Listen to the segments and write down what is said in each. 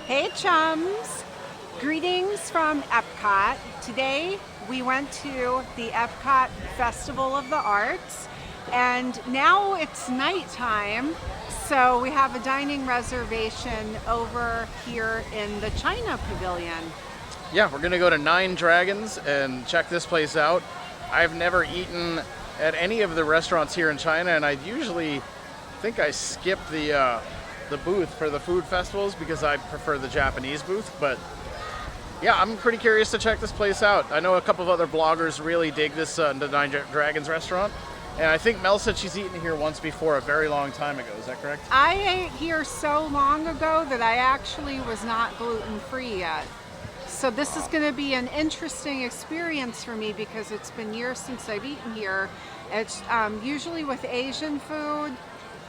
Hey chums! Greetings from EPCOT. Today we went to the EPCOT Festival of the Arts and now it's nighttime, so we have a dining reservation over here in the China Pavilion. Yeah, we're gonna go to Nine Dragons and check this place out. I've never eaten at any of the restaurants here in China, and I usually think I skip the booth for the food festivals because I prefer the Japanese booth. But yeah, I'm pretty curious to check this place out. I know a couple of other bloggers really dig this the Nine Dragons restaurant, and I think Mel said she's eaten here once before a very long time ago. Is that correct? I ate here so long ago that I actually was not gluten-free yet. So this is going to be an interesting experience for me because it's been years since I've eaten here. It's usually with Asian food,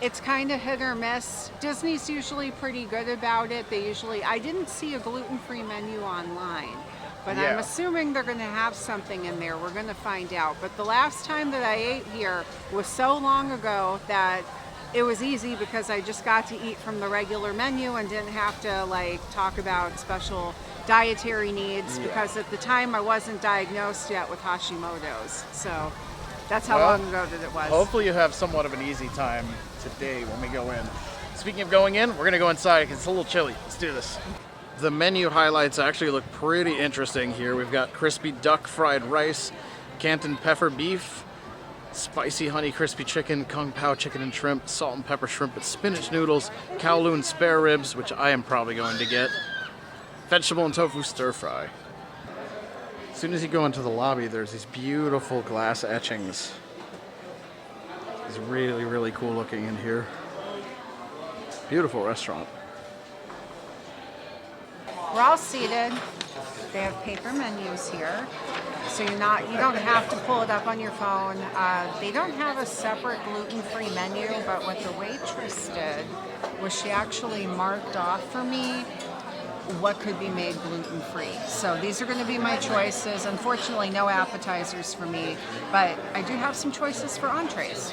it's kind of hit or miss. Disney's usually pretty good about it. I didn't see a gluten-free menu online, but Yeah. I'm assuming they're going to have something in there. We're going to find out. But the last time that I ate here was so long ago that it was easy because I just got to eat from the regular menu and didn't have to like talk about special dietary needs because at the time I wasn't diagnosed yet with Hashimoto's. So that's how long ago that it was. Hopefully you have somewhat of an easy time today when we go in. Speaking of going in, we're gonna go inside because it's a little chilly. Let's do this. The menu highlights actually look pretty interesting here. We've got crispy duck fried rice, Canton pepper beef, spicy honey crispy chicken, kung pao chicken and shrimp, salt and pepper shrimp with spinach noodles, Kowloon spare ribs, which I am probably going to get, vegetable and tofu stir fry. As soon as you go into the lobby, there's these beautiful glass etchings. It's really, really cool looking in here. Beautiful restaurant. We're all seated. They have paper menus here, so you don't have to pull it up on your phone. They don't have a separate gluten-free menu, but what the waitress did was she actually marked off for me what could be made gluten-free. So these are going to be my choices. Unfortunately, no appetizers for me, but I do have some choices for entrees.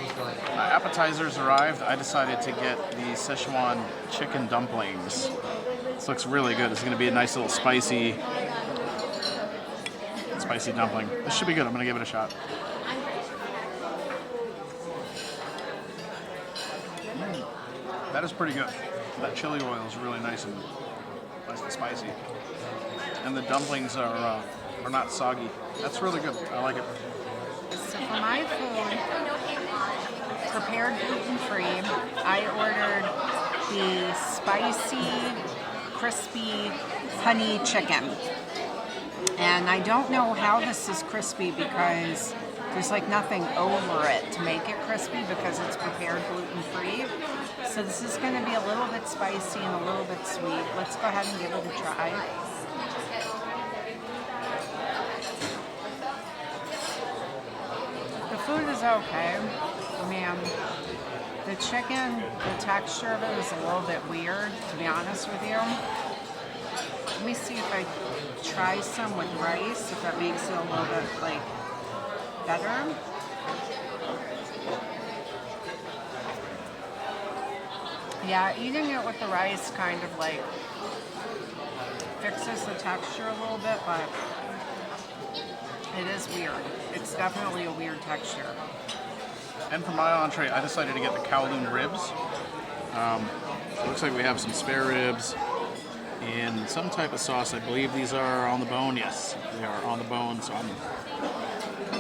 Appetizers arrived. I decided to get the Sichuan chicken dumplings. This looks really good. It's going to be a nice little spicy dumpling. This should be good. I'm going to give it a shot. That is pretty good. That chili oil is really nice and spicy. And the dumplings are not soggy. That's really good. I like it. So for my food, prepared gluten-free, I ordered the spicy, crispy honey chicken. And I don't know how this is crispy because there's like nothing over it to make it crispy because it's prepared gluten-free. So this is going to be a little bit spicy and a little bit sweet. Let's go ahead and give it a try. The food is okay. Man, the chicken, the texture of it is a little bit weird, to be honest with you. Let me see if I try some with rice, if that makes it a little bit like better. Yeah, eating it with the rice kind of like fixes the texture a little bit, but it is weird. It's definitely a weird texture. And for my entree, I decided to get the Kowloon Ribs. It looks like we have some spare ribs in some type of sauce. I believe these are on the bone. Yes, they are on the bone. So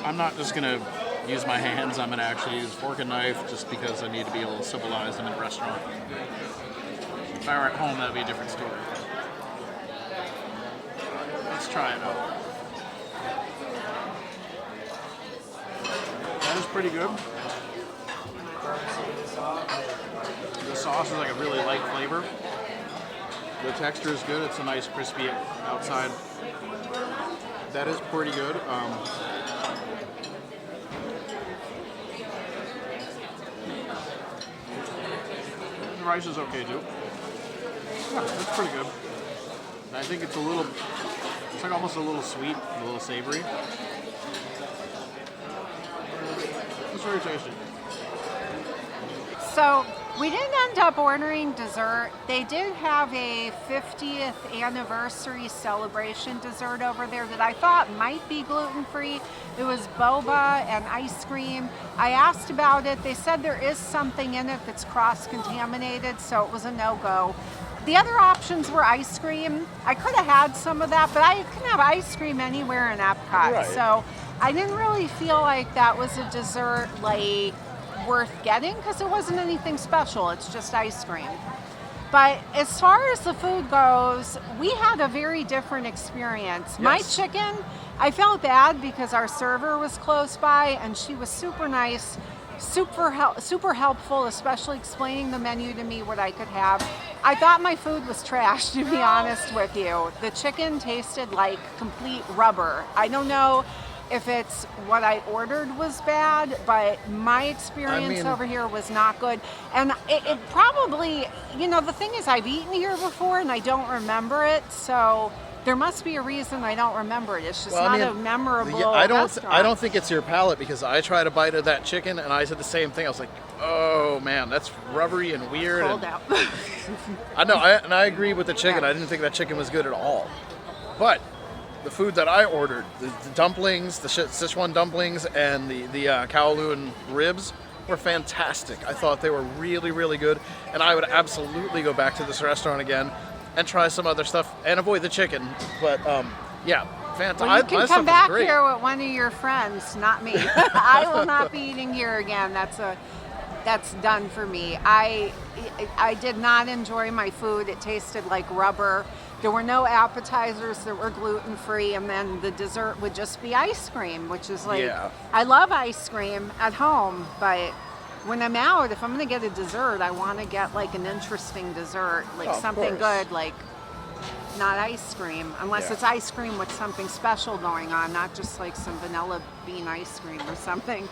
I'm not just gonna use my hands. I'm gonna actually use fork and knife just because I need to be a little civilized. I'm in a restaurant. If I were at home, that'd be a different story. Let's try it out. That is pretty good. The sauce is like a really light flavor. The texture is good. It's a nice crispy outside. That is pretty good. The rice is okay too. Yeah, that's pretty good. I think it's like almost a little sweet, a little savory. It's very tasty. So We didn't end up ordering dessert. They did have a 50th anniversary celebration dessert over there that I thought might be gluten-free. It was boba and ice cream. I asked about it. They said there is something in it that's cross-contaminated, so it was a no-go. The other options were ice cream. I could have had some of that, but I can have ice cream anywhere in EPCOT. Right. So I didn't really feel like that was a dessert like worth getting because it wasn't anything special. It's just ice cream. But as far as the food goes, we had a very different experience. Yes. My chicken, I felt bad because our server was close by and she was super nice, super helpful, especially explaining the menu to me what I could have. I thought my food was trash, to be honest with you. The chicken tasted like complete rubber. I don't know if it's what I ordered was bad, but my experience over here was not good. And it probably, you know, the thing is I've eaten here before and I don't remember it, so there must be a reason I don't remember it. It's just a memorable restaurant. I don't think it's your palate, because I tried a bite of that chicken and I said the same thing. I was like, oh man, that's rubbery and weird. Cold out. I know, I agree with the chicken. Yeah. I didn't think that chicken was good at all. But the food that I ordered, the dumplings, the Sichuan dumplings, and the Kowloon Ribs were fantastic. I thought they were really, really good, and I would absolutely go back to this restaurant again and try some other stuff and avoid the chicken. But yeah, fantastic. Well, you can come back here with one of your friends, not me. I will not be eating here again. That's done for me. I did not enjoy my food. It tasted like rubber. There were no appetizers that were gluten-free, and then the dessert would just be ice cream, which is like, I love ice cream at home, but when I'm out, if I'm gonna get a dessert, I want to get like an interesting dessert, like something good, like not ice cream, unless it's ice cream with something special going on, not just like some vanilla bean ice cream or something.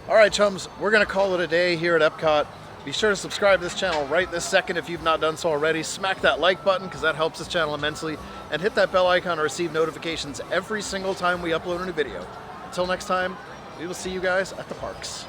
All right, chums, we're gonna call it a day here at EPCOT. Be sure to subscribe to this channel right this second if you've not done so already. Smack that like button because that helps this channel immensely. And hit that bell icon to receive notifications every single time we upload a new video. Until next time, we will see you guys at the parks.